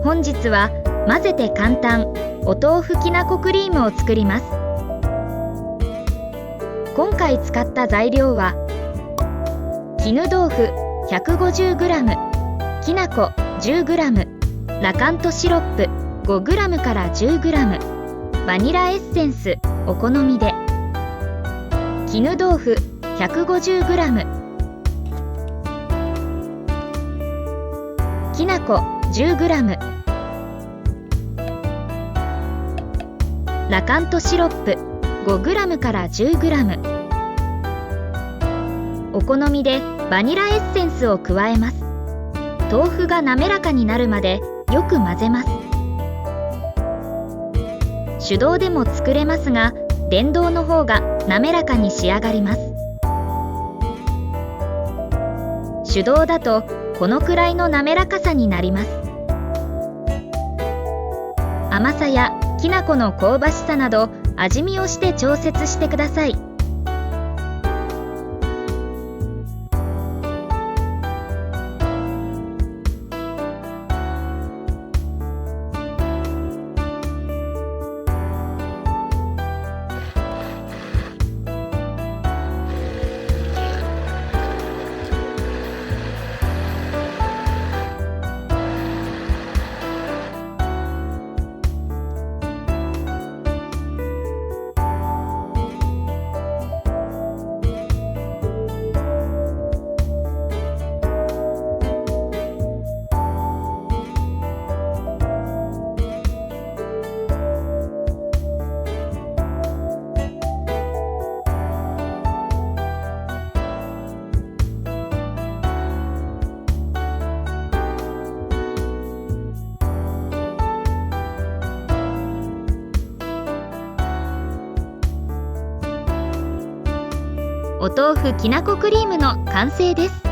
本日は混ぜて簡単お豆腐きなこクリームを作ります。今回使った材料は絹豆腐 150g、 きなこ 10g、 ラカントシロップ 5g から 10g、 バニラエッセンスお好みで。絹豆腐 150g、 きなこ 10g、 ラカントシロップ 5g から 10g、 お好みでバニラエッセンスを加えます。豆腐が滑らかになるまでよく混ぜます。手動でも作れますが、電動の方が滑らかに仕上がります。手動だとこのくらいの滑らかさになります。甘さやきな粉の香ばしさなど味見をして調節してください。お豆腐きなこクリームの完成です。